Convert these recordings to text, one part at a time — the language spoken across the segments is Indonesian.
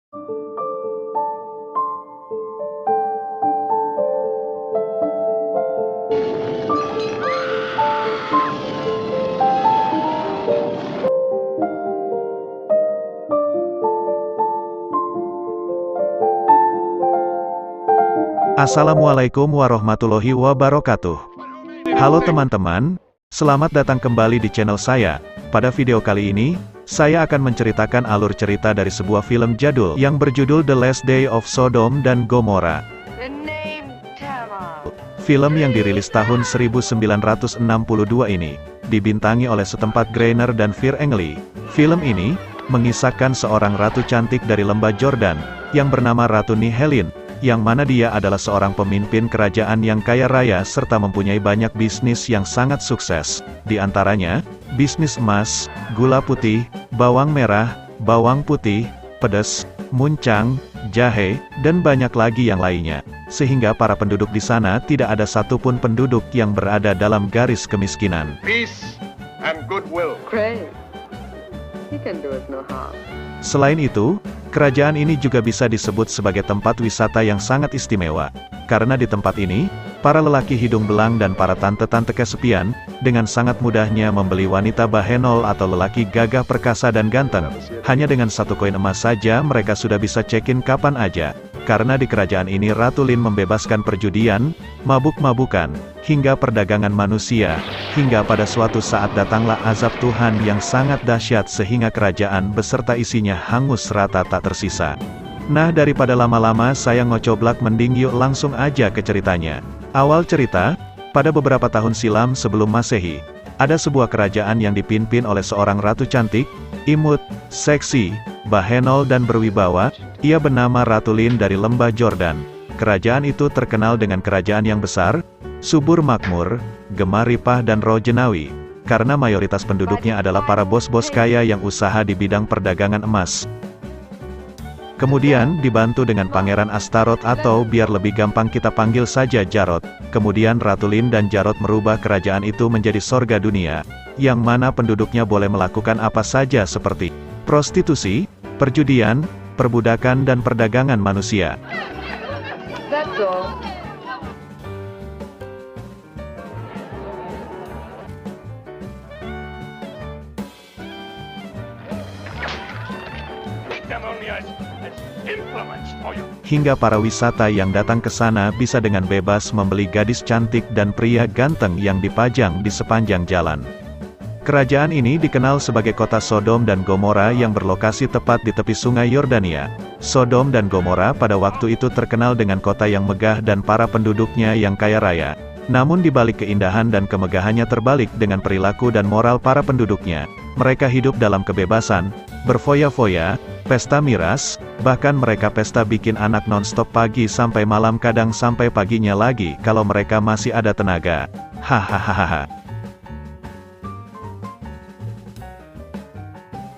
Assalamualaikum warahmatullahi wabarakatuh. Halo teman-teman, selamat datang kembali di channel saya. Pada video kali ini, saya akan menceritakan alur cerita dari sebuah film jadul yang berjudul The Last Day of Sodom dan Gomorrah. Film yang dirilis tahun 1962 ini, dibintangi oleh setempat Greiner dan Vir Engeli. Film ini, mengisahkan seorang ratu cantik dari lembah Jordan, yang bernama Ratu Nihelin, yang mana dia adalah seorang pemimpin kerajaan yang kaya raya serta mempunyai banyak bisnis yang sangat sukses. Di antaranya, bisnis emas, gula putih, bawang merah, bawang putih, pedas, muncang, jahe, dan banyak lagi yang lainnya. Sehingga para penduduk di sana tidak ada satupun penduduk yang berada dalam garis kemiskinan. Peace and goodwill. Great. He can do us no harm. Selain itu, kerajaan ini juga bisa disebut sebagai tempat wisata yang sangat istimewa. Karena di tempat ini, para lelaki hidung belang dan para tante-tante kesepian, dengan sangat mudahnya membeli wanita bahenol atau lelaki gagah perkasa dan ganteng. Hanya dengan 1 koin emas saja mereka sudah bisa check-in kapan aja. Karena di kerajaan ini Ratu Lin membebaskan perjudian, mabuk-mabukan, hingga perdagangan manusia, hingga pada suatu saat datanglah azab Tuhan yang sangat dahsyat sehingga kerajaan beserta isinya hangus rata tak tersisa. Nah, daripada lama-lama saya ngocoblak, mending yuk langsung aja ke ceritanya. Awal cerita, pada beberapa tahun silam sebelum Masehi, ada sebuah kerajaan yang dipimpin oleh seorang ratu cantik, imut, seksi, bahenol dan berwibawa. Ia bernama Ratu Lin dari lembah Jordan. Kerajaan itu terkenal dengan kerajaan yang besar, subur makmur, gemar ripah dan rojenawi, karena mayoritas penduduknya adalah para bos-bos kaya yang usaha di bidang perdagangan emas. Kemudian dibantu dengan Pangeran Astaroth atau biar lebih gampang kita panggil saja Jarot. Kemudian Ratu Lin dan Jarot merubah kerajaan itu menjadi sorga dunia, yang mana penduduknya boleh melakukan apa saja seperti prostitusi, perjudian, perbudakan dan perdagangan manusia. That's all. Hingga para wisata yang datang ke sana bisa dengan bebas membeli gadis cantik dan pria ganteng yang dipajang di sepanjang jalan. Kerajaan ini dikenal sebagai kota Sodom dan Gomorrah yang berlokasi tepat di tepi sungai Yordania. Sodom dan Gomorrah pada waktu itu terkenal dengan kota yang megah dan para penduduknya yang kaya raya. Namun di balik keindahan dan kemegahannya terbalik dengan perilaku dan moral para penduduknya. Mereka hidup dalam kebebasan, berfoya-foya, pesta miras, bahkan mereka pesta bikin anak non-stop pagi sampai malam, kadang sampai paginya lagi kalau mereka masih ada tenaga. Hahaha.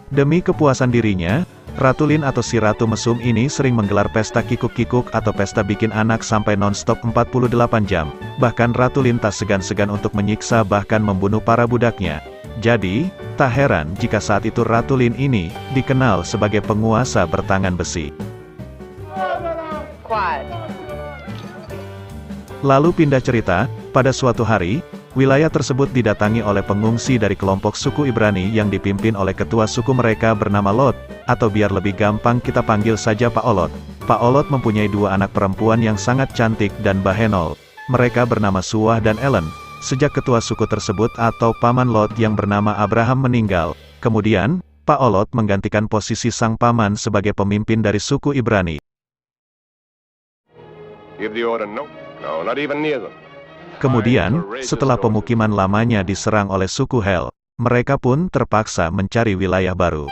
Demi kepuasan dirinya, Ratu Lin atau si Ratu Mesum ini sering menggelar pesta kikuk-kikuk atau pesta bikin anak sampai non-stop 48 jam. Bahkan Ratu Lin tak segan-segan untuk menyiksa bahkan membunuh para budaknya. Jadi, tak heran jika saat itu Ratu Lin ini dikenal sebagai penguasa bertangan besi. Quiet. Lalu pindah cerita, pada suatu hari, wilayah tersebut didatangi oleh pengungsi dari kelompok suku Ibrani yang dipimpin oleh ketua suku mereka bernama Lot, atau biar lebih gampang kita panggil saja Pak Olot. Pak Olot mempunyai 2 anak perempuan yang sangat cantik dan bahenol. Mereka bernama Suah dan Ellen. Sejak ketua suku tersebut atau paman Lot yang bernama Abraham meninggal, kemudian, Pak Olot menggantikan posisi sang paman sebagai pemimpin dari suku Ibrani. Give the order, no, not even near them. Kemudian, setelah pemukiman lamanya diserang oleh suku Hel, mereka pun terpaksa mencari wilayah baru.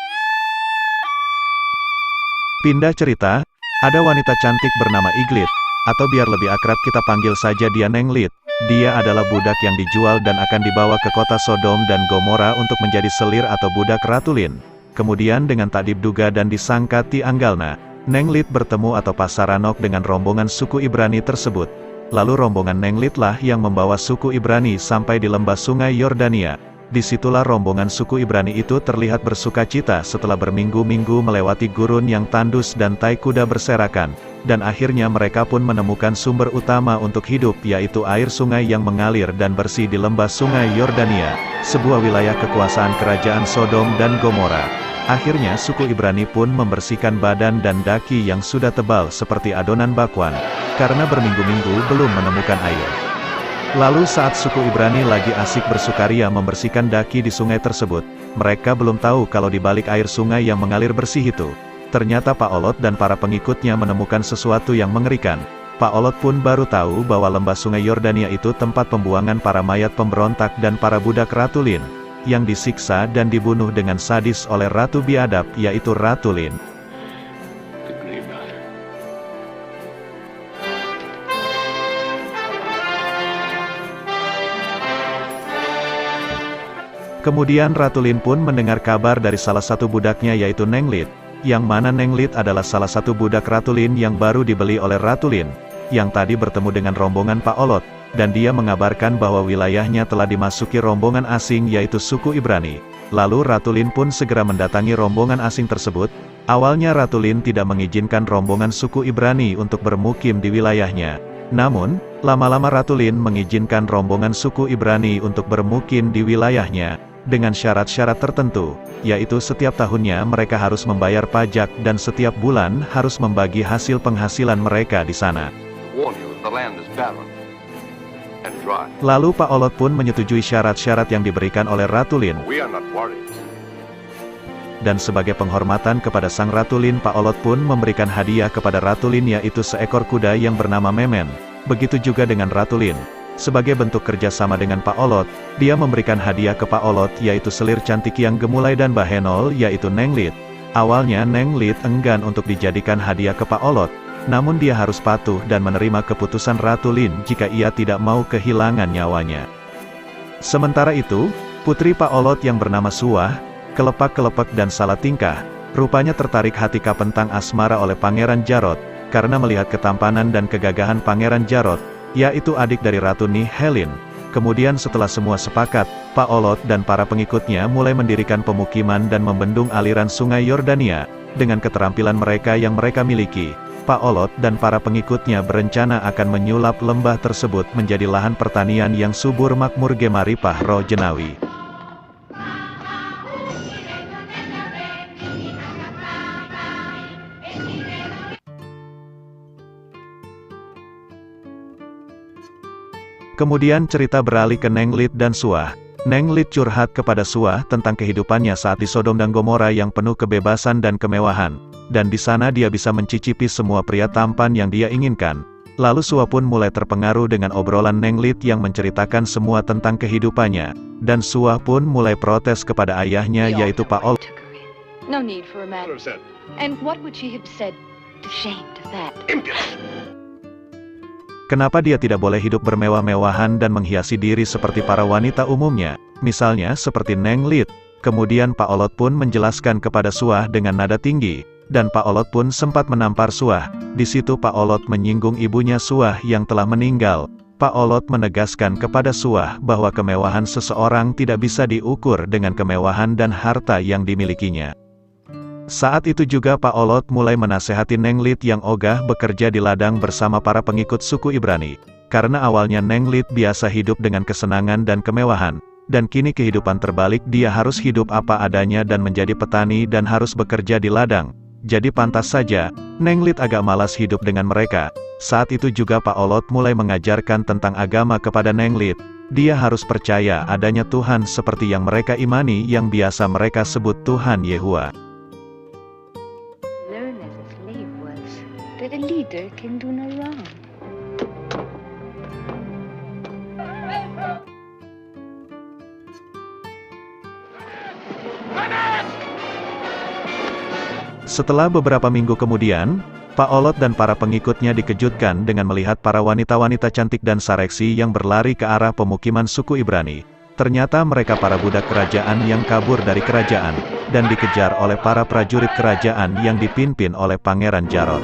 Pindah cerita, ada wanita cantik bernama Iglit, atau biar lebih akrab kita panggil saja dia Nenglit. Dia adalah budak yang dijual dan akan dibawa ke kota Sodom dan Gomorrah untuk menjadi selir atau budak Ratu Lin. Kemudian dengan tak diduga dan disangka ti anggalna, Nenglit bertemu atau pasaranok dengan rombongan suku Ibrani tersebut. Lalu rombongan Nenglit lah yang membawa suku Ibrani sampai di lembah sungai Yordania. Disitulah rombongan suku Ibrani itu terlihat bersukacita setelah berminggu-minggu melewati gurun yang tandus dan tai kuda berserakan, dan akhirnya mereka pun menemukan sumber utama untuk hidup, yaitu air sungai yang mengalir dan bersih di lembah sungai Yordania, sebuah wilayah kekuasaan kerajaan Sodom dan Gomora. Akhirnya suku Ibrani pun membersihkan badan dan daki yang sudah tebal seperti adonan bakwan, karena berminggu-minggu belum menemukan air. Lalu saat suku Ibrani lagi asik bersukaria membersihkan daki di sungai tersebut, mereka belum tahu kalau di balik air sungai yang mengalir bersih itu, ternyata Pak Olot dan para pengikutnya menemukan sesuatu yang mengerikan. Pak Olot pun baru tahu bahwa lembah sungai Yordania itu tempat pembuangan para mayat pemberontak dan para budak Ratulin, yang disiksa dan dibunuh dengan sadis oleh Ratu Biadab, yaitu Ratulin. Kemudian Ratulin pun mendengar kabar dari salah satu budaknya yaitu Nenglit, yang mana Nenglit adalah salah satu budak Ratulin yang baru dibeli oleh Ratulin, yang tadi bertemu dengan rombongan Pak Olot, dan dia mengabarkan bahwa wilayahnya telah dimasuki rombongan asing yaitu suku Ibrani. Lalu Ratulin pun segera mendatangi rombongan asing tersebut. Awalnya Ratulin tidak mengizinkan rombongan suku Ibrani untuk bermukim di wilayahnya. Namun, lama-lama Ratulin mengizinkan rombongan suku Ibrani untuk bermukim di wilayahnya, dengan syarat-syarat tertentu, yaitu setiap tahunnya mereka harus membayar pajak dan setiap bulan harus membagi hasil penghasilan mereka di sana. Lalu Pak Olot pun menyetujui syarat-syarat yang diberikan oleh Ratulin. Dan sebagai penghormatan kepada sang Ratulin, Pak Olot pun memberikan hadiah kepada Ratulin yaitu seekor kuda yang bernama Memen. Begitu juga dengan Ratulin. Sebagai bentuk kerjasama dengan Pak Olot, dia memberikan hadiah ke Pak Olot yaitu selir cantik yang gemulai dan bahenol yaitu Nenglit. Awalnya Nenglit enggan untuk dijadikan hadiah ke Pak Olot, namun dia harus patuh dan menerima keputusan Ratulin jika ia tidak mau kehilangan nyawanya. Sementara itu, putri Pak Olot yang bernama Suah, kelepak-kelepek dan salah tingkah, rupanya tertarik hati kapentang asmara oleh Pangeran Jarot, karena melihat ketampanan dan kegagahan Pangeran Jarot, yaitu adik dari Ratu Nihelin. Kemudian setelah semua sepakat, Pak Olot dan para pengikutnya mulai mendirikan pemukiman dan membendung aliran sungai Yordania. Dengan keterampilan mereka yang mereka miliki, Pak Olot dan para pengikutnya berencana akan menyulap lembah tersebut menjadi lahan pertanian yang subur makmur Gemaripah Roh Jenawi. Kemudian cerita beralih ke Nenglit dan Suah. Nenglit curhat kepada Suah tentang kehidupannya saat di Sodom dan Gomora yang penuh kebebasan dan kemewahan. Dan di sana dia bisa mencicipi semua pria tampan yang dia inginkan. Lalu Suah pun mulai terpengaruh dengan obrolan Nenglit yang menceritakan semua tentang kehidupannya. Dan Suah pun mulai protes kepada ayahnya yaitu Pak Olot. No need for a man. And what would she have said? Ashamed of that. Kenapa dia tidak boleh hidup bermewah-mewahan dan menghiasi diri seperti para wanita umumnya, misalnya seperti Nenglit. Kemudian Pak Olot pun menjelaskan kepada Suah dengan nada tinggi, dan Pak Olot pun sempat menampar Suah. Di situ Pak Olot menyinggung ibunya Suah yang telah meninggal. Pak Olot menegaskan kepada Suah bahwa kemewahan seseorang tidak bisa diukur dengan kemewahan dan harta yang dimilikinya. Saat itu juga Pak Olot mulai menasehati Nenglit yang ogah bekerja di ladang bersama para pengikut suku Ibrani. Karena awalnya Nenglit biasa hidup dengan kesenangan dan kemewahan, dan kini kehidupan terbalik, dia harus hidup apa adanya dan menjadi petani dan harus bekerja di ladang. Jadi pantas saja, Nenglit agak malas hidup dengan mereka. Saat itu juga Pak Olot mulai mengajarkan tentang agama kepada Nenglit. Dia harus percaya adanya Tuhan seperti yang mereka imani yang biasa mereka sebut Tuhan Yehua. That a leader can do no wrong. Setelah beberapa minggu kemudian, Pak Olot dan para pengikutnya dikejutkan dengan melihat para wanita-wanita cantik dan sareksi yang berlari ke arah pemukiman suku Ibrani. Ternyata mereka para budak kerajaan yang kabur dari kerajaan, dan dikejar oleh para prajurit kerajaan yang dipimpin oleh Pangeran Jarot.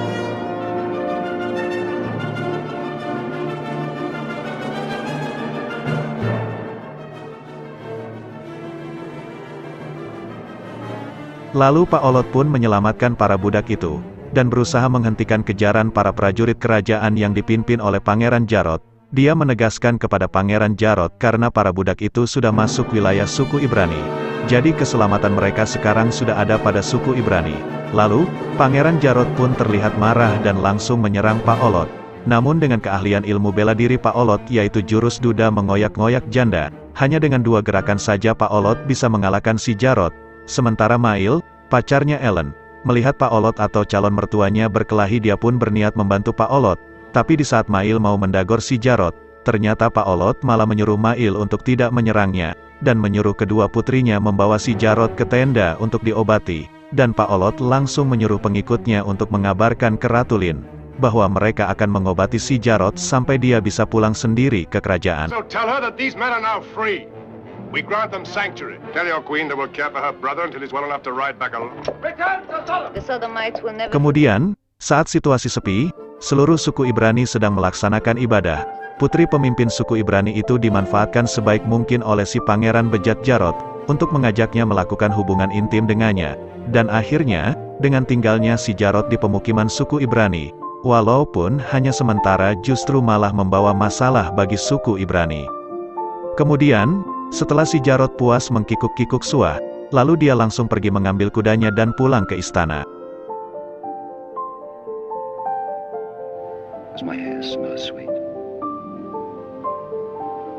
Lalu Pak Olot pun menyelamatkan para budak itu, dan berusaha menghentikan kejaran para prajurit kerajaan yang dipimpin oleh Pangeran Jarod. Dia menegaskan kepada Pangeran Jarod karena para budak itu sudah masuk wilayah suku Ibrani. Jadi keselamatan mereka sekarang sudah ada pada suku Ibrani. Lalu, Pangeran Jarod pun terlihat marah dan langsung menyerang Pak Olot. Namun dengan keahlian ilmu bela diri Pak Olot yaitu jurus duda mengoyak-ngoyak janda, hanya dengan 2 gerakan saja Pak Olot bisa mengalahkan si Jarod. Sementara Mail, pacarnya Ellen, melihat Pak Olot atau calon mertuanya berkelahi, dia pun berniat membantu Pak Olot. Tapi di saat Mail mau mendagor si Jarod, ternyata Pak Olot malah menyuruh Mail untuk tidak menyerangnya, dan menyuruh kedua putrinya membawa si Jarod ke tenda untuk diobati. Dan Pak Olot langsung menyuruh pengikutnya untuk mengabarkan ke Ratu Lin, bahwa mereka akan mengobati si Jarod sampai dia bisa pulang sendiri ke kerajaan. So tell her that these men are now free. We grant them sanctuary. Tell your queen they will care for her brother until he's well enough to ride back alone. The Sodomites will never... Kemudian, saat situasi sepi, seluruh suku Ibrani sedang melaksanakan ibadah. Putri pemimpin suku Ibrani itu dimanfaatkan sebaik mungkin oleh si Pangeran Bejat Jarod, untuk mengajaknya melakukan hubungan intim dengannya. Dan akhirnya, dengan tinggalnya si Jarod di pemukiman suku Ibrani, walaupun hanya sementara justru malah membawa masalah bagi suku Ibrani. Kemudian, setelah si Jarod puas mengkikuk-kikuk Suah, lalu dia langsung pergi mengambil kudanya dan pulang ke istana. Does my hair smell sweet?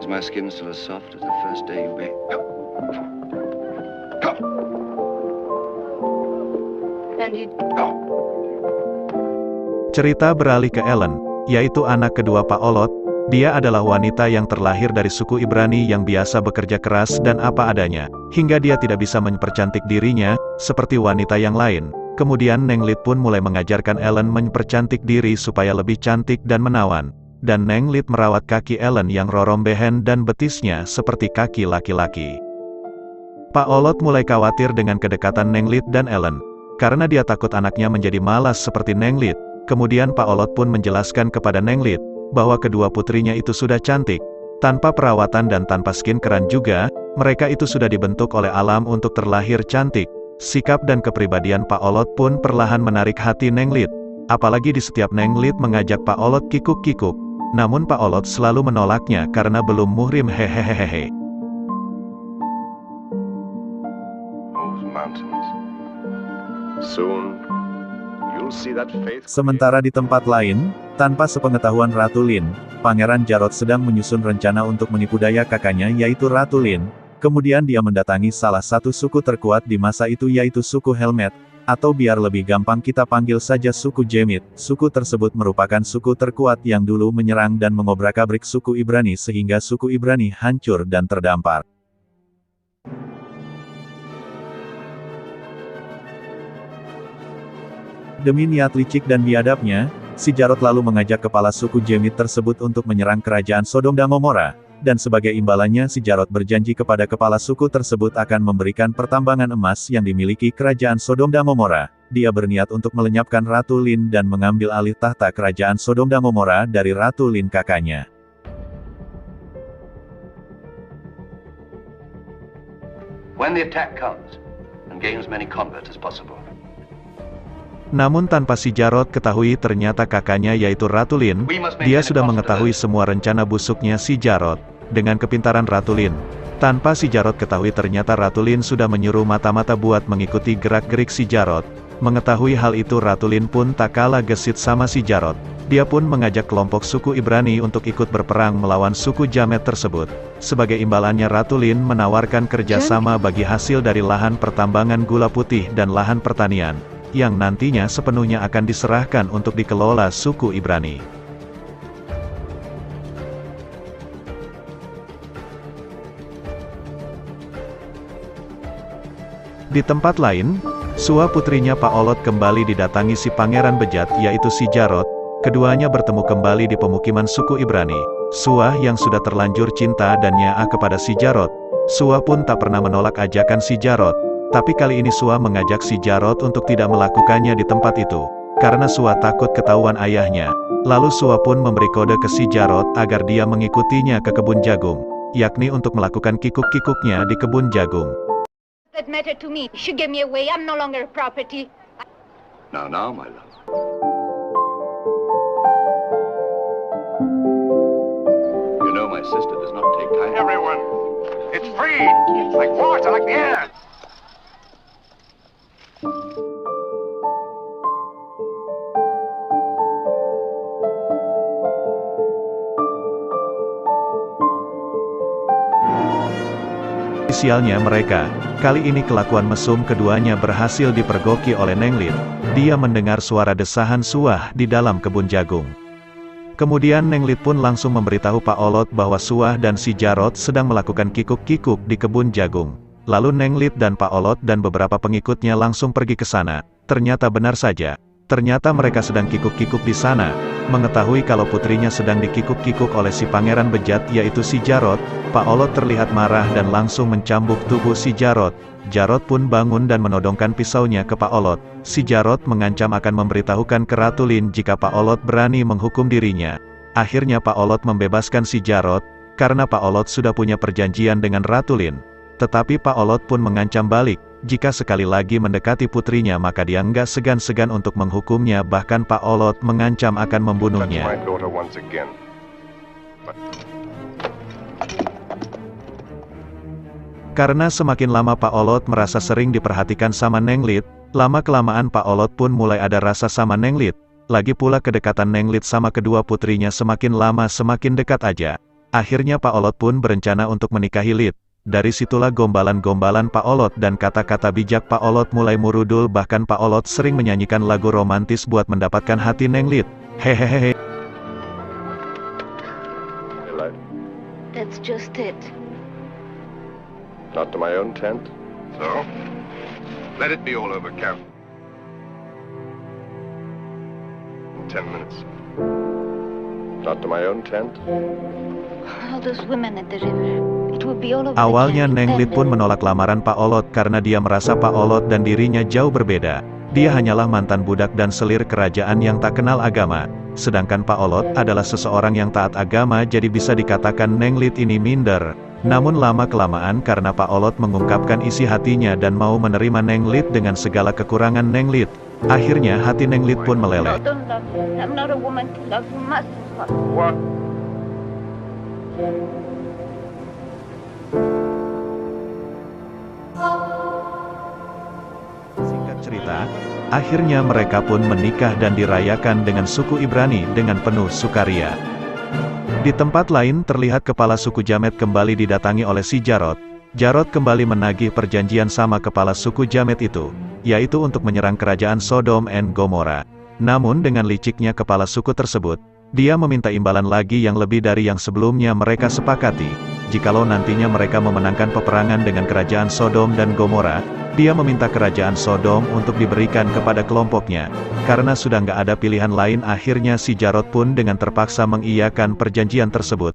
Is my skin still as soft as the first day you bathed? And you... Cerita beralih ke Ellen, yaitu anak kedua Pak Olot. Dia adalah wanita yang terlahir dari suku Ibrani yang biasa bekerja keras dan apa adanya, hingga dia tidak bisa mempercantik dirinya, seperti wanita yang lain. Kemudian Nenglit pun mulai mengajarkan Ellen mempercantik diri supaya lebih cantik dan menawan. Dan Nenglit merawat kaki Ellen yang rorombehen dan betisnya seperti kaki laki-laki. Pak Olot mulai khawatir dengan kedekatan Nenglit dan Ellen, karena dia takut anaknya menjadi malas seperti Nenglit. Kemudian Pak Olot pun menjelaskan kepada Nenglit, bahwa kedua putrinya itu sudah cantik, tanpa perawatan dan tanpa skin keran juga, mereka itu sudah dibentuk oleh alam untuk terlahir cantik. Sikap dan kepribadian Pak Olot pun perlahan menarik hati Nenglit, apalagi di setiap Nenglit mengajak Pak Olot kikuk-kikuk, namun Pak Olot selalu menolaknya karena belum muhrim hehehehe. Those mountains. Soon, you'll see that faith. Sementara di tempat lain, tanpa sepengetahuan Ratu Lin, Pangeran Jarod sedang menyusun rencana untuk menipu daya kakaknya yaitu Ratu Lin. Kemudian dia mendatangi salah satu suku terkuat di masa itu yaitu suku Helmet, atau biar lebih gampang kita panggil saja suku Jemit. Suku tersebut merupakan suku terkuat yang dulu menyerang dan mengobrak-abrik suku Ibrani sehingga suku Ibrani hancur dan terdampar. Demi niat licik dan biadabnya, si Jarod lalu mengajak kepala suku Jemit tersebut untuk menyerang kerajaan Sodom dan Gomora, dan sebagai imbalannya si Jarod berjanji kepada kepala suku tersebut akan memberikan pertambangan emas yang dimiliki kerajaan Sodom dan Gomora. Dia berniat untuk melenyapkan Ratu Lin dan mengambil alih tahta kerajaan Sodom dan Gomora dari Ratu Lin kakaknya. When the attack comes, and gains many converts as possible. Namun tanpa si Jarod ketahui ternyata kakaknya yaitu Ratu Lin, dia sudah mengetahui semua rencana busuknya si Jarod. Dengan kepintaran Ratu Lin, tanpa si Jarod ketahui ternyata Ratu Lin sudah menyuruh mata-mata buat mengikuti gerak-gerik si Jarod. Mengetahui hal itu Ratu Lin pun tak kalah gesit sama si Jarod. Dia pun mengajak kelompok suku Ibrani untuk ikut berperang melawan suku Jamet tersebut. Sebagai imbalannya Ratu Lin menawarkan kerjasama bagi hasil dari lahan pertambangan gula putih dan lahan pertanian, yang nantinya sepenuhnya akan diserahkan untuk dikelola suku Ibrani. Di tempat lain, Suah putrinya Pak Olot kembali didatangi si Pangeran Bejat yaitu si Jarod. Keduanya bertemu kembali di pemukiman suku Ibrani. Suah yang sudah terlanjur cinta dan nyaah kepada si Jarod. Suah pun tak pernah menolak ajakan si Jarod. Tapi kali ini Suah mengajak si Jarod untuk tidak melakukannya di tempat itu, karena Suah takut ketahuan ayahnya. Lalu Suah pun memberi kode ke si Jarod agar dia mengikutinya ke kebun jagung, yakni untuk melakukan kikuk-kikuknya di kebun jagung. That matter to me. She gave me away. I'm no longer a property. Now, my love. You know my sister does not take kindly. Everyone, it's free, like water, like the air. Sialnya mereka, kali ini kelakuan mesum keduanya berhasil dipergoki oleh Nenglit. Dia mendengar suara desahan Suah di dalam kebun jagung. Kemudian Nenglit pun langsung memberitahu Pak Olot bahwa Suah dan si Jarot sedang melakukan kikuk-kikuk di kebun jagung. Lalu Nenglit dan Pak Olot dan beberapa pengikutnya langsung pergi ke sana. Ternyata benar saja. Ternyata mereka sedang kikuk-kikuk di sana. Mengetahui kalau putrinya sedang dikikuk-kikuk oleh si pangeran bejat yaitu si Jarot, Pak Olot terlihat marah dan langsung mencambuk tubuh si Jarot. Jarot pun bangun dan menodongkan pisaunya ke Pak Olot. Si Jarot mengancam akan memberitahukan ke Ratu Lin jika Pak Olot berani menghukum dirinya. Akhirnya Pak Olot membebaskan si Jarot, karena Pak Olot sudah punya perjanjian dengan Ratu Lin. Tetapi Pak Olot pun mengancam balik, jika sekali lagi mendekati putrinya maka dia nggak segan-segan untuk menghukumnya, bahkan Pak Olot mengancam akan membunuhnya. That's my daughter once again. Karena semakin lama Pak Olot merasa sering diperhatikan sama Nenglit, lama-kelamaan Pak Olot pun mulai ada rasa sama Nenglit. Lagi pula kedekatan Nenglit sama kedua putrinya semakin lama semakin dekat aja. Akhirnya Pak Olot pun berencana untuk menikahi Lit. Dari situlah gombalan-gombalan Pak Olot dan kata-kata bijak Pak Olot mulai murudul, bahkan Pak Olot sering menyanyikan lagu romantis buat mendapatkan hati Nenglit. Hehehe. That's just it. Not to my own tent. So? Let it be all over, Cap. In 10 minutes. Not to my own tent. All those women at the river. It will be all over. Awalnya the Nenglit pun camp. menolak lamaran Pak Olot karena dia merasa Pak Olot dan dirinya jauh berbeda. Dia hanyalah mantan budak dan selir kerajaan yang tak kenal agama. Sedangkan Pak Olot adalah seseorang yang taat agama, jadi bisa dikatakan Nenglit ini minder. Namun lama-kelamaan karena Pak Olot mengungkapkan isi hatinya dan mau menerima Nenglit dengan segala kekurangan Nenglit, akhirnya hati Nenglit pun meleleh. No, don't love me. I'm not a woman to love. You must love me. What? Singkat cerita, akhirnya mereka pun menikah dan dirayakan dengan suku Ibrani dengan penuh sukaria. Di tempat lain terlihat kepala suku Jamet kembali didatangi oleh si Jarot. Jarot kembali menagih perjanjian sama kepala suku Jamet itu, yaitu untuk menyerang kerajaan Sodom and Gomora. Namun dengan liciknya kepala suku tersebut, dia meminta imbalan lagi yang lebih dari yang sebelumnya mereka sepakati. Jikalau nantinya mereka memenangkan peperangan dengan kerajaan Sodom dan Gomora, dia meminta kerajaan Sodom untuk diberikan kepada kelompoknya. Karena sudah nggak ada pilihan lain, akhirnya si Jarot pun dengan terpaksa mengiyakan perjanjian tersebut.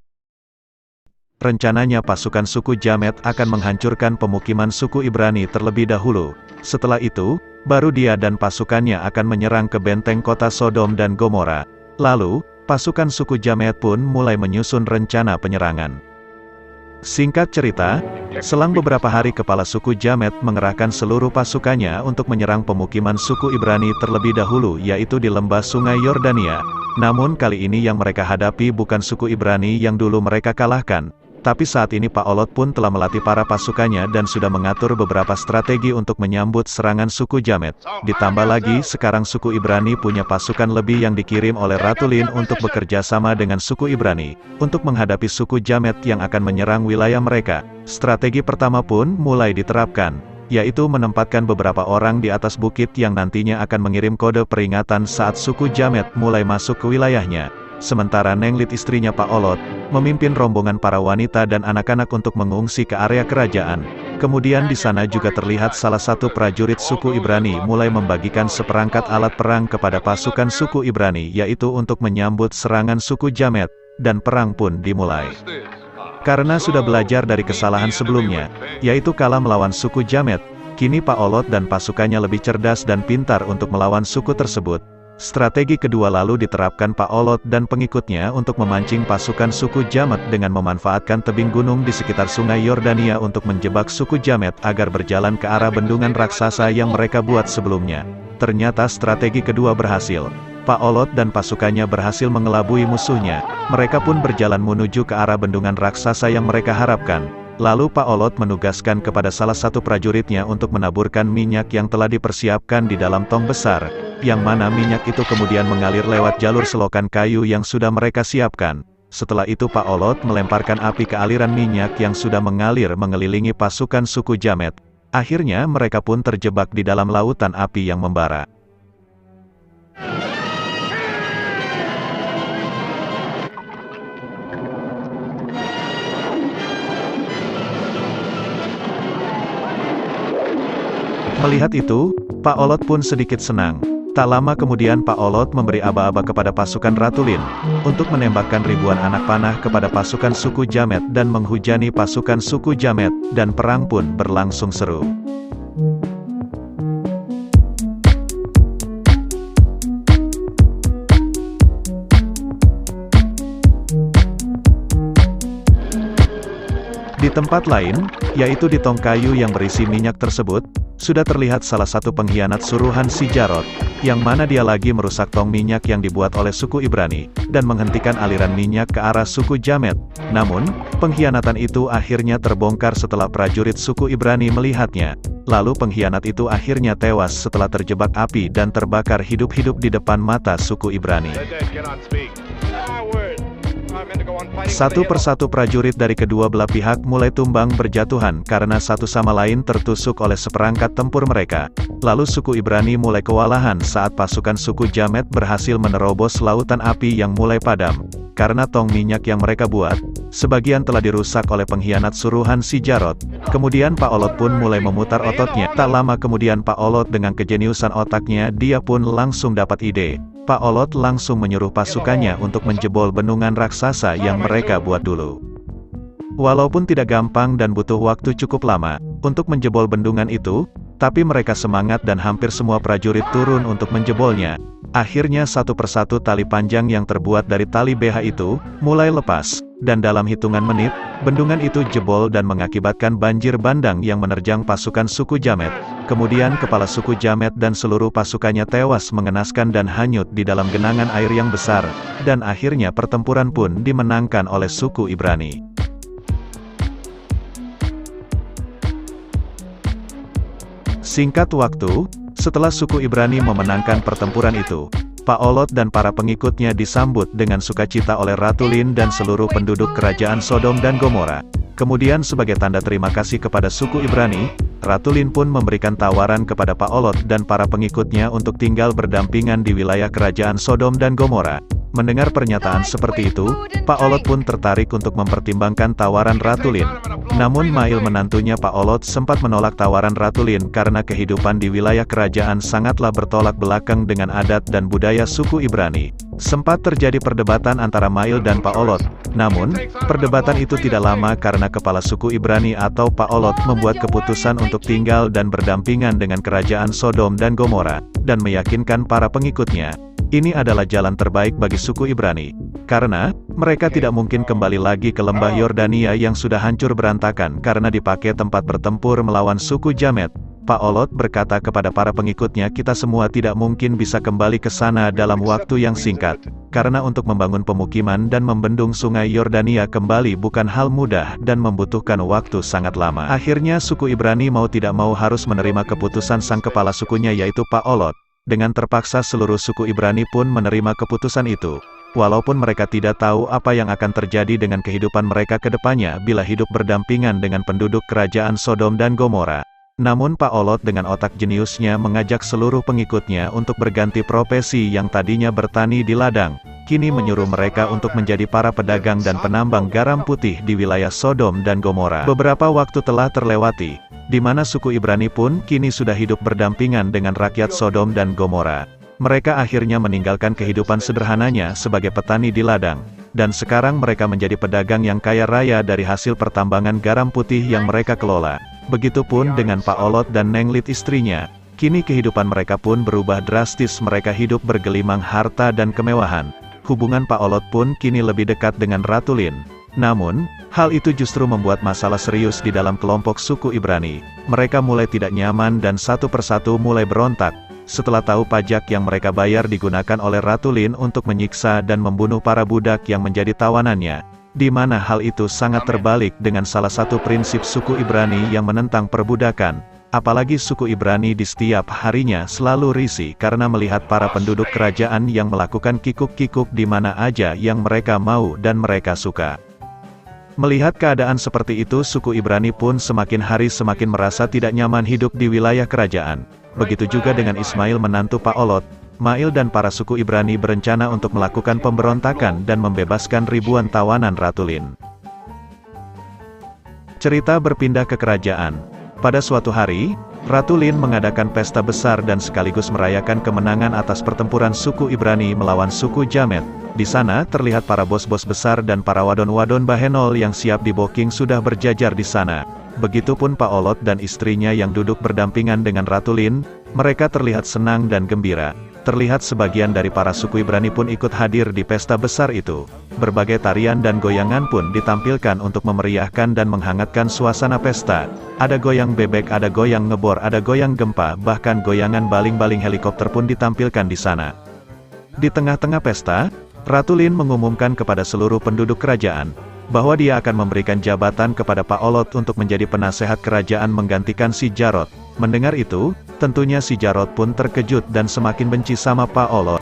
Rencananya pasukan suku Jamet akan menghancurkan pemukiman suku Ibrani terlebih dahulu. Setelah itu, baru dia dan pasukannya akan menyerang ke benteng kota Sodom dan Gomora. Lalu, pasukan suku Jamet pun mulai menyusun rencana penyerangan. Singkat cerita, selang beberapa hari kepala suku Jamet mengerahkan seluruh pasukannya untuk menyerang pemukiman suku Ibrani terlebih dahulu, yaitu di lembah sungai Yordania. Namun kali ini yang mereka hadapi bukan suku Ibrani yang dulu mereka kalahkan. Tapi saat ini Pak Olot pun telah melatih para pasukannya dan sudah mengatur beberapa strategi untuk menyambut serangan suku Jamet. Ditambah lagi sekarang suku Ibrani punya pasukan lebih yang dikirim oleh Ratu Lin untuk bekerja sama dengan suku Ibrani untuk menghadapi suku Jamet yang akan menyerang wilayah mereka. Strategi pertama pun mulai diterapkan, yaitu menempatkan beberapa orang di atas bukit yang nantinya akan mengirim kode peringatan saat suku Jamet mulai masuk ke wilayahnya. Sementara Nenglit istrinya Pak Olot, memimpin rombongan para wanita dan anak-anak untuk mengungsi ke area kerajaan. Kemudian di sana juga terlihat salah satu prajurit suku Ibrani mulai membagikan seperangkat alat perang kepada pasukan suku Ibrani, yaitu untuk menyambut serangan suku Jamet, dan perang pun dimulai. Karena sudah belajar dari kesalahan sebelumnya, yaitu kalah melawan suku Jamet, kini Pak Olot dan pasukannya lebih cerdas dan pintar untuk melawan suku tersebut. Strategi kedua lalu diterapkan Pak Olot dan pengikutnya untuk memancing pasukan suku Jamet dengan memanfaatkan tebing gunung di sekitar sungai Yordania untuk menjebak suku Jamet agar berjalan ke arah bendungan raksasa yang mereka buat sebelumnya. Ternyata strategi kedua berhasil. Pak Olot dan pasukannya berhasil mengelabui musuhnya. Mereka pun berjalan menuju ke arah bendungan raksasa yang mereka harapkan. Lalu Pak Olot menugaskan kepada salah satu prajuritnya untuk menaburkan minyak yang telah dipersiapkan di dalam tong besar, yang mana minyak itu kemudian mengalir lewat jalur selokan kayu yang sudah mereka siapkan. Setelah itu Pak Olot melemparkan api ke aliran minyak yang sudah mengalir mengelilingi pasukan suku Jamet. Akhirnya mereka pun terjebak di dalam lautan api yang membara. Melihat itu, Pak Olot pun sedikit senang. Tak lama kemudian Pak Olot memberi aba-aba kepada pasukan Ratulin, untuk menembakkan ribuan anak panah kepada pasukan suku Jamet dan menghujani pasukan suku Jamet, dan perang pun berlangsung seru. Di tempat lain, yaitu di tong kayu yang berisi minyak tersebut, sudah terlihat salah satu pengkhianat suruhan si Jarod, yang mana dia lagi merusak tong minyak yang dibuat oleh suku Ibrani, dan menghentikan aliran minyak ke arah suku Jamet. Namun, pengkhianatan itu akhirnya terbongkar setelah prajurit suku Ibrani melihatnya. Lalu pengkhianat itu akhirnya tewas setelah terjebak api dan terbakar hidup-hidup di depan mata suku Ibrani. Satu persatu prajurit dari kedua belah pihak mulai tumbang berjatuhan karena satu sama lain tertusuk oleh seperangkat tempur mereka. Lalu suku Ibrani mulai kewalahan saat pasukan suku Jamet berhasil menerobos lautan api yang mulai padam. Karena tong minyak yang mereka buat, sebagian telah dirusak oleh pengkhianat suruhan si Jarod. Kemudian Pak Olot pun mulai memutar ototnya. Tak lama kemudian Pak Olot dengan kejeniusan otaknya dia pun langsung dapat ide. Pak Olot langsung menyuruh pasukannya untuk menjebol bendungan raksasa yang mereka buat dulu. Walaupun tidak gampang dan butuh waktu cukup lama untuk menjebol bendungan itu, tapi mereka semangat dan hampir semua prajurit turun untuk menjebolnya. Akhirnya satu persatu tali panjang yang terbuat dari tali BH itu mulai lepas, dan dalam hitungan menit, bendungan itu jebol dan mengakibatkan banjir bandang yang menerjang pasukan suku Jamet. Kemudian kepala suku Jamet dan seluruh pasukannya tewas mengenaskan dan hanyut di dalam genangan air yang besar, dan akhirnya pertempuran pun dimenangkan oleh suku Ibrani. Singkat waktu, setelah suku Ibrani memenangkan pertempuran itu, Pak Olot dan para pengikutnya disambut dengan sukacita oleh Ratulin dan seluruh penduduk kerajaan Sodom dan Gomora. Kemudian sebagai tanda terima kasih kepada suku Ibrani, Ratulin pun memberikan tawaran kepada Pak Olot dan para pengikutnya untuk tinggal berdampingan di wilayah kerajaan Sodom dan Gomora. Mendengar pernyataan seperti itu, Pak Olot pun tertarik untuk mempertimbangkan tawaran Ratulin. Namun Mail menantunya Pak Olot sempat menolak tawaran Ratulin karena kehidupan di wilayah kerajaan sangatlah bertolak belakang dengan adat dan budaya suku Ibrani. Sempat terjadi perdebatan antara Mail dan Pak Olot. Namun, perdebatan itu tidak lama karena kepala suku Ibrani atau Pak Olot membuat keputusan untuk tinggal dan berdampingan dengan kerajaan Sodom dan Gomora, dan meyakinkan para pengikutnya. Ini adalah jalan terbaik bagi suku Ibrani, karena mereka tidak mungkin kembali lagi ke lembah Yordania yang sudah hancur berantakan karena dipakai tempat bertempur melawan suku Jamet. Pak Olot berkata kepada para pengikutnya, kita semua tidak mungkin bisa kembali ke sana dalam waktu yang singkat, karena untuk membangun pemukiman dan membendung sungai Yordania kembali bukan hal mudah dan membutuhkan waktu sangat lama. Akhirnya suku Ibrani mau tidak mau harus menerima keputusan sang kepala sukunya yaitu Pak Olot. Dengan terpaksa seluruh suku Ibrani pun menerima keputusan itu. Walaupun mereka tidak tahu apa yang akan terjadi dengan kehidupan mereka ke depannya bila hidup berdampingan dengan penduduk kerajaan Sodom dan Gomora. Namun Pak Olot dengan otak jeniusnya mengajak seluruh pengikutnya untuk berganti profesi yang tadinya bertani di ladang, kini menyuruh mereka untuk menjadi para pedagang dan penambang garam putih di wilayah Sodom dan Gomora. Beberapa waktu telah terlewati, di mana suku Ibrani pun kini sudah hidup berdampingan dengan rakyat Sodom dan Gomora. Mereka akhirnya meninggalkan kehidupan sederhananya sebagai petani di ladang, dan sekarang mereka menjadi pedagang yang kaya raya dari hasil pertambangan garam putih yang mereka kelola. Begitupun dengan Pak Olot dan Nenglit istrinya. Kini kehidupan mereka pun berubah drastis, mereka hidup bergelimang harta dan kemewahan. Hubungan Pak Olot pun kini lebih dekat dengan Ratu Lin. Namun, hal itu justru membuat masalah serius di dalam kelompok suku Ibrani. Mereka mulai tidak nyaman dan satu persatu mulai berontak, setelah tahu pajak yang mereka bayar digunakan oleh Ratu Lin untuk menyiksa dan membunuh para budak yang menjadi tawanannya. Di mana hal itu sangat terbalik dengan salah satu prinsip suku Ibrani yang menentang perbudakan. Apalagi suku Ibrani di setiap harinya selalu risih karena melihat para penduduk kerajaan yang melakukan kikuk-kikuk di mana aja yang mereka mau dan mereka suka. Melihat keadaan seperti itu, suku Ibrani pun semakin hari semakin merasa tidak nyaman hidup di wilayah kerajaan. Begitu juga dengan Ismail menantu Pak Olot. Mail dan para suku Ibrani berencana untuk melakukan pemberontakan dan membebaskan ribuan tawanan Ratu Lin. Cerita berpindah ke kerajaan. Pada suatu hari, Ratu Lin mengadakan pesta besar dan sekaligus merayakan kemenangan atas pertempuran suku Ibrani melawan suku Jamet. Di sana terlihat para bos-bos besar dan para wadon-wadon Bahenol yang siap di-booking sudah berjajar di sana. Begitupun Pak Olot dan istrinya yang duduk berdampingan dengan Ratu Lin, mereka terlihat senang dan gembira. Terlihat sebagian dari para suku Ibrani pun ikut hadir di pesta besar itu. Berbagai tarian dan goyangan pun ditampilkan untuk memeriahkan dan menghangatkan suasana pesta. Ada goyang bebek, ada goyang ngebor, ada goyang gempa, bahkan goyangan baling-baling helikopter pun ditampilkan di sana. Di tengah-tengah pesta, Ratu Lin mengumumkan kepada seluruh penduduk kerajaan, bahwa dia akan memberikan jabatan kepada Pak Olot untuk menjadi penasehat kerajaan menggantikan si Jarot. Mendengar itu, tentunya si Jarot pun terkejut dan semakin benci sama Pak Olot.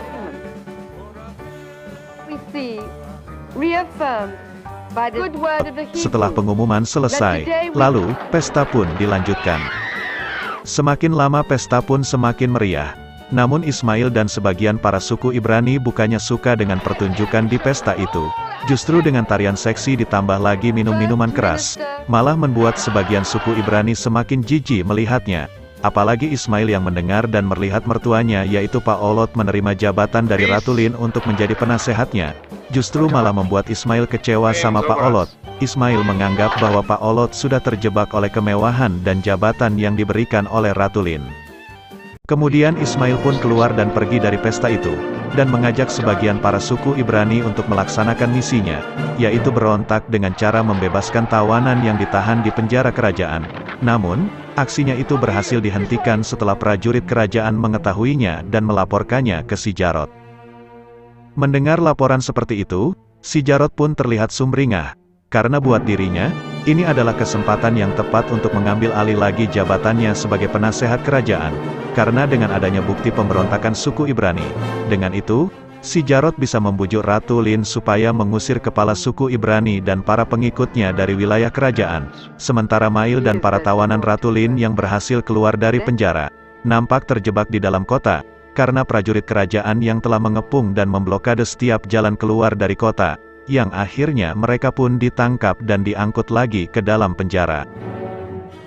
Setelah pengumuman selesai, lalu, pesta pun dilanjutkan. Semakin lama pesta pun semakin meriah. Namun Ismail dan sebagian para suku Ibrani bukannya suka dengan pertunjukan di pesta itu. Justru dengan tarian seksi ditambah lagi minum-minuman keras, malah membuat sebagian suku Ibrani semakin jijik melihatnya. Apalagi Ismail yang mendengar dan melihat mertuanya yaitu Pak Olot menerima jabatan dari Ratu Lin untuk menjadi penasehatnya. Justru malah membuat Ismail kecewa sama Pak Olot. Ismail menganggap bahwa Pak Olot sudah terjebak oleh kemewahan dan jabatan yang diberikan oleh Ratu Lin. Kemudian Ismail pun keluar dan pergi dari pesta itu, dan mengajak sebagian para suku Ibrani untuk melaksanakan misinya, yaitu berontak dengan cara membebaskan tawanan yang ditahan di penjara kerajaan. Namun, aksinya itu berhasil dihentikan setelah prajurit kerajaan mengetahuinya dan melaporkannya ke si Jarot. Mendengar laporan seperti itu, si Jarot pun terlihat sumringah, karena buat dirinya, ini adalah kesempatan yang tepat untuk mengambil alih lagi jabatannya sebagai penasehat kerajaan. Karena dengan adanya bukti pemberontakan suku Ibrani, dengan itu, si Jarot bisa membujuk Ratu Lin supaya mengusir kepala suku Ibrani dan para pengikutnya dari wilayah kerajaan. Sementara Mail dan para tawanan Ratu Lin yang berhasil keluar dari penjara, nampak terjebak di dalam kota, karena prajurit kerajaan yang telah mengepung dan memblokade setiap jalan keluar dari kota, yang akhirnya mereka pun ditangkap dan diangkut lagi ke dalam penjara.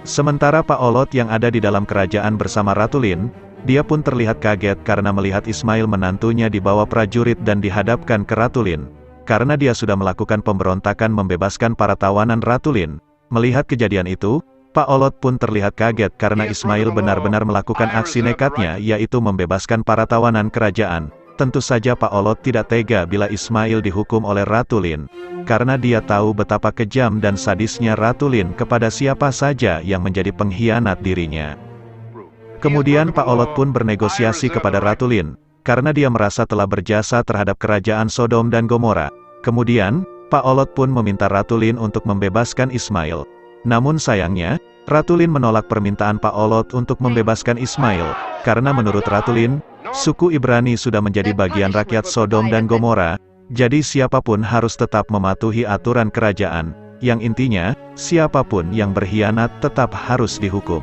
Sementara Pak Olot yang ada di dalam kerajaan bersama Ratu Lin, dia pun terlihat kaget karena melihat Ismail menantunya dibawa prajurit dan dihadapkan ke Ratu Lin. Karena dia sudah melakukan pemberontakan membebaskan para tawanan Ratu Lin. Melihat kejadian itu, Pak Olot pun terlihat kaget karena Ismail benar-benar melakukan aksi nekatnya yaitu membebaskan para tawanan kerajaan. Tentu saja Pak Olot tidak tega bila Ismail dihukum oleh Ratu Lin, karena dia tahu betapa kejam dan sadisnya Ratu Lin kepada siapa saja yang menjadi pengkhianat dirinya. Kemudian Pak Olot pun bernegosiasi kepada Ratu Lin, karena dia merasa telah berjasa terhadap kerajaan Sodom dan Gomora. Kemudian, Pak Olot pun meminta Ratu Lin untuk membebaskan Ismail. Namun sayangnya, Ratu Lin menolak permintaan Pak Olot untuk membebaskan Ismail, karena menurut Ratu Lin, suku Ibrani sudah menjadi bagian rakyat Sodom dan Gomora, jadi siapapun harus tetap mematuhi aturan kerajaan, yang intinya, siapapun yang berkhianat tetap harus dihukum.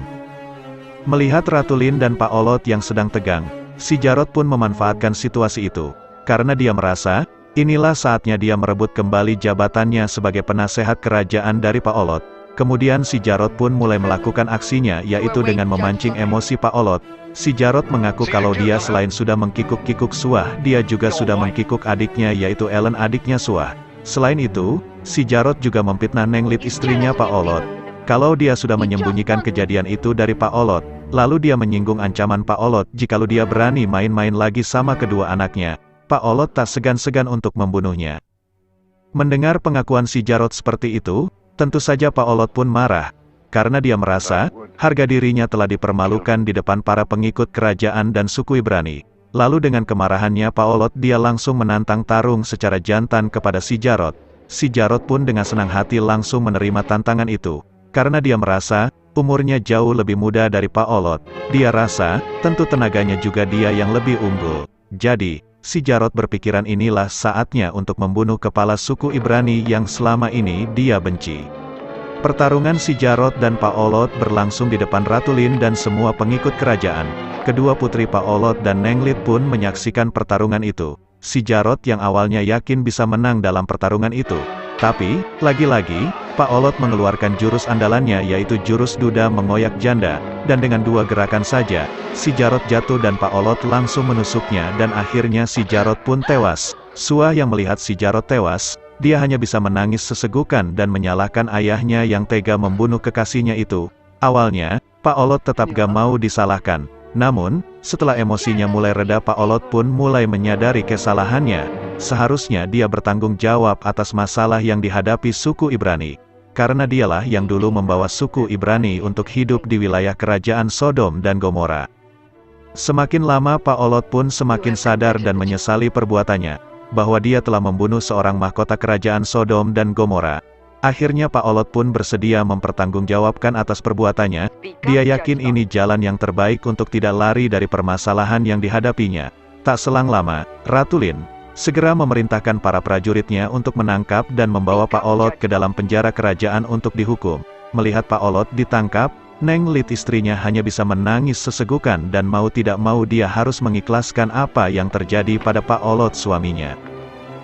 Melihat Ratu Lin dan Pak Olot yang sedang tegang, si Jarot pun memanfaatkan situasi itu, karena dia merasa, inilah saatnya dia merebut kembali jabatannya sebagai penasehat kerajaan dari Pak Olot. Kemudian si Jarot pun mulai melakukan aksinya yaitu dengan memancing emosi Pak Olot. Si Jarot mengaku kalau dia selain sudah mengkikuk-kikuk Suah, dia juga sudah mengkikuk adiknya yaitu Ellen adiknya Suah. Selain itu, si Jarot juga memfitnah Nenglit istrinya Pak Olot. Kalau dia sudah menyembunyikan kejadian itu dari Pak Olot, Lalu dia menyinggung ancaman Pak Olot jikalau dia berani main-main lagi sama kedua anaknya. Pak Olot tak segan-segan untuk membunuhnya. Mendengar pengakuan si Jarod seperti itu, tentu saja Pak Olot pun marah. Karena dia merasa, harga dirinya telah dipermalukan di depan para pengikut kerajaan dan suku Ibrani. Lalu dengan kemarahannya Pak Olot dia langsung menantang tarung secara jantan kepada si Jarod. Si Jarod pun dengan senang hati langsung menerima tantangan itu. Karena dia merasa, umurnya jauh lebih muda dari Pak Olot. Dia rasa, tentu tenaganya juga dia yang lebih unggul. Jadi, si Jarod berpikiran inilah saatnya untuk membunuh kepala suku Ibrani yang selama ini dia benci. Pertarungan si Jarod dan Pak Olot berlangsung di depan Ratu Lin dan semua pengikut kerajaan. Kedua putri Pak Olot dan Nenglit pun menyaksikan pertarungan itu. Si Jarod yang awalnya yakin bisa menang dalam pertarungan itu. Tapi, lagi-lagi, Pak Olot mengeluarkan jurus andalannya yaitu jurus duda mengoyak janda, dan dengan 2 gerakan saja, si Jarod jatuh dan Pak Olot langsung menusuknya dan akhirnya si Jarod pun tewas. Suah yang melihat si Jarod tewas, dia hanya bisa menangis sesegukan dan menyalahkan ayahnya yang tega membunuh kekasihnya itu. Awalnya, Pak Olot tetap gak mau disalahkan. Namun, setelah emosinya mulai reda Pak Olot pun mulai menyadari kesalahannya. Seharusnya dia bertanggung jawab atas masalah yang dihadapi suku Ibrani. Karena dialah yang dulu membawa suku Ibrani untuk hidup di wilayah kerajaan Sodom dan Gomora. Semakin lama Pak Olot pun semakin sadar dan menyesali perbuatannya, bahwa dia telah membunuh seorang mahkota kerajaan Sodom dan Gomora. Akhirnya Pak Olot pun bersedia mempertanggungjawabkan atas perbuatannya. Dia yakin ini jalan yang terbaik untuk tidak lari dari permasalahan yang dihadapinya. Tak selang lama, Ratu Lin segera memerintahkan para prajuritnya untuk menangkap dan membawa Pak Olot ke dalam penjara kerajaan untuk dihukum. Melihat Pak Olot ditangkap, Nenglit istrinya hanya bisa menangis sesegukan dan mau tidak mau dia harus mengikhlaskan apa yang terjadi pada Pak Olot suaminya.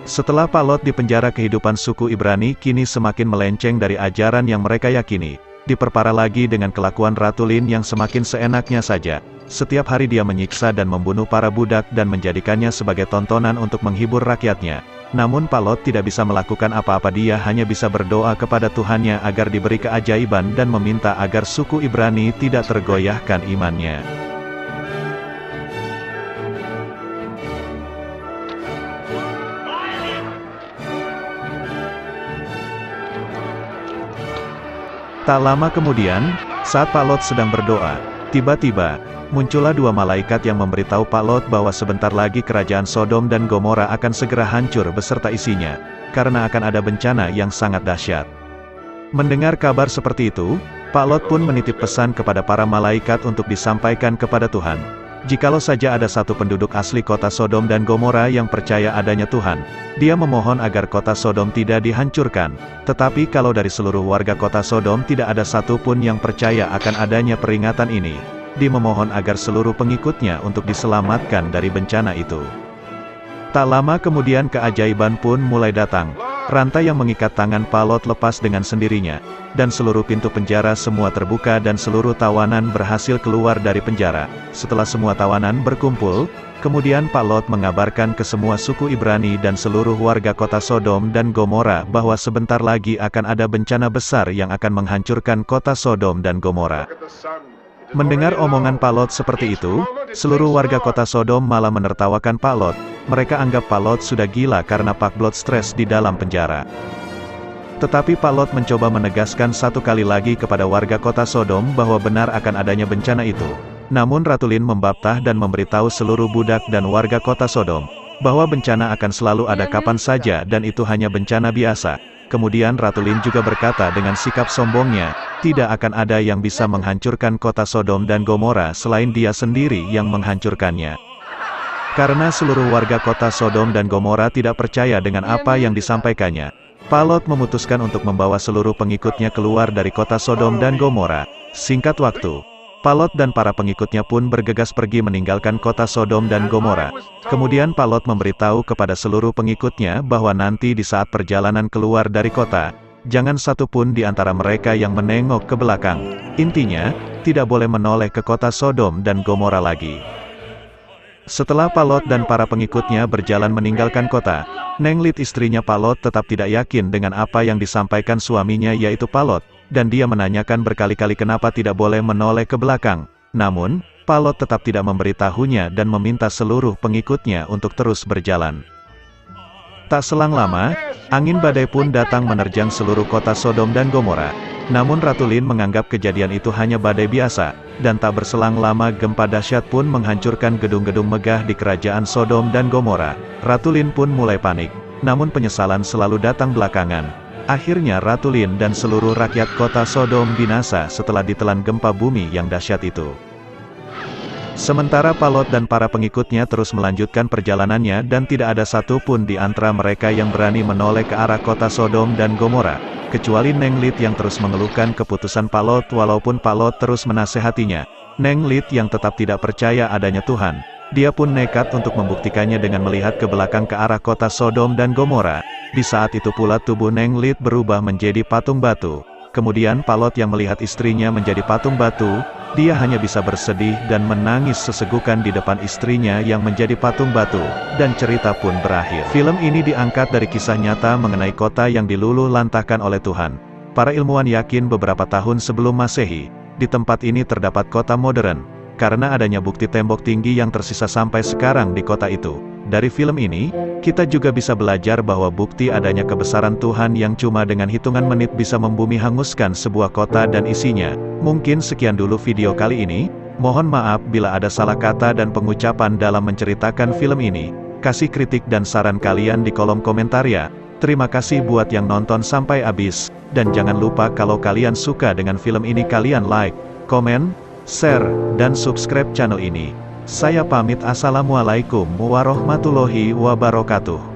Setelah Pak Lot dipenjara, kehidupan suku Ibrani kini semakin melenceng dari ajaran yang mereka yakini. Diperparah lagi dengan kelakuan Ratu Lin yang semakin seenaknya saja. Setiap hari dia menyiksa dan membunuh para budak dan menjadikannya sebagai tontonan untuk menghibur rakyatnya. Namun Pak Lot tidak bisa melakukan apa-apa, dia hanya bisa berdoa kepada Tuhannya agar diberi keajaiban dan meminta agar suku Ibrani tidak tergoyahkan imannya. Tak lama kemudian, saat Pak Lot sedang berdoa, tiba-tiba, muncullah 2 malaikat yang memberitahu Pak Lot bahwa sebentar lagi kerajaan Sodom dan Gomora akan segera hancur beserta isinya, karena akan ada bencana yang sangat dahsyat. Mendengar kabar seperti itu, Pak Lot pun menitip pesan kepada para malaikat untuk disampaikan kepada Tuhan. Jikalau saja ada satu penduduk asli kota Sodom dan Gomora yang percaya adanya Tuhan, dia memohon agar kota Sodom tidak dihancurkan. Tetapi kalau dari seluruh warga kota Sodom tidak ada satupun yang percaya akan adanya peringatan ini, dia memohon agar seluruh pengikutnya untuk diselamatkan dari bencana itu. Tak lama kemudian keajaiban pun mulai datang. Rantai yang mengikat tangan Pak Lot lepas dengan sendirinya, dan seluruh pintu penjara semua terbuka dan seluruh tawanan berhasil keluar dari penjara. Setelah semua tawanan berkumpul, kemudian Pak Lot mengabarkan ke semua suku Ibrani dan seluruh warga kota Sodom dan Gomora bahwa sebentar lagi akan ada bencana besar yang akan menghancurkan kota Sodom dan Gomora. Mendengar omongan Pak Lot seperti itu, seluruh warga kota Sodom malah menertawakan Pak Lot. Mereka anggap Pak Lot sudah gila karena Pak Lot stres di dalam penjara. Tetapi Pak Lot mencoba menegaskan satu kali lagi kepada warga kota Sodom bahwa benar akan adanya bencana itu. Namun Ratu Lin membantah dan memberitahu seluruh budak dan warga kota Sodom bahwa bencana akan selalu ada kapan saja dan itu hanya bencana biasa. Kemudian Ratu Lin juga berkata dengan sikap sombongnya, tidak akan ada yang bisa menghancurkan kota Sodom dan Gomora selain dia sendiri yang menghancurkannya. Karena seluruh warga kota Sodom dan Gomora tidak percaya dengan apa yang disampaikannya, Pak Lot memutuskan untuk membawa seluruh pengikutnya keluar dari kota Sodom dan Gomora. Singkat waktu, Pak Lot dan para pengikutnya pun bergegas pergi meninggalkan kota Sodom dan Gomora. Kemudian Pak Lot memberitahu kepada seluruh pengikutnya bahwa nanti di saat perjalanan keluar dari kota, jangan satu pun di antara mereka yang menengok ke belakang. Intinya, tidak boleh menoleh ke kota Sodom dan Gomora lagi. Setelah Pak Lot dan para pengikutnya berjalan meninggalkan kota, Nenglit istrinya Pak Lot tetap tidak yakin dengan apa yang disampaikan suaminya yaitu Pak Lot, dan dia menanyakan berkali-kali kenapa tidak boleh menoleh ke belakang. Namun, Palot tetap tidak memberitahunya dan meminta seluruh pengikutnya untuk terus berjalan. Tak selang lama, angin badai pun datang menerjang seluruh kota Sodom dan Gomora. Namun Ratu Lin menganggap kejadian itu hanya badai biasa, dan tak berselang lama gempa dahsyat pun menghancurkan gedung-gedung megah di kerajaan Sodom dan Gomora. Ratu Lin pun mulai panik, namun penyesalan selalu datang belakangan. Akhirnya Ratu Lin dan seluruh rakyat kota Sodom binasa setelah ditelan gempa bumi yang dahsyat itu. Sementara Palot dan para pengikutnya terus melanjutkan perjalanannya dan tidak ada satupun di antara mereka yang berani menoleh ke arah kota Sodom dan Gomora, kecuali Neng Lit yang terus mengeluhkan keputusan Palot walaupun Palot terus menasehatinya. Neng Lit yang tetap tidak percaya adanya Tuhan, dia pun nekat untuk membuktikannya dengan melihat ke belakang ke arah kota Sodom dan Gomora. Di saat itu pula tubuh Neng Lit berubah menjadi patung batu. Kemudian Palot yang melihat istrinya menjadi patung batu, dia hanya bisa bersedih dan menangis sesegukan di depan istrinya yang menjadi patung batu, dan cerita pun berakhir. Film ini diangkat dari kisah nyata mengenai kota yang diluluh lantahkan oleh Tuhan. Para ilmuwan yakin beberapa tahun sebelum Masehi, di tempat ini terdapat kota modern, karena adanya bukti tembok tinggi yang tersisa sampai sekarang di kota itu. Dari film ini, kita juga bisa belajar bahwa bukti adanya kebesaran Tuhan yang cuma dengan hitungan menit bisa membumi hanguskan sebuah kota dan isinya. Mungkin sekian dulu video kali ini, mohon maaf bila ada salah kata dan pengucapan dalam menceritakan film ini. Kasih kritik dan saran kalian di kolom komentar ya. Terima kasih buat yang nonton sampai habis, dan jangan lupa kalau kalian suka dengan film ini kalian like, komen, share, dan subscribe channel ini. Saya pamit, assalamualaikum warahmatullahi wabarakatuh.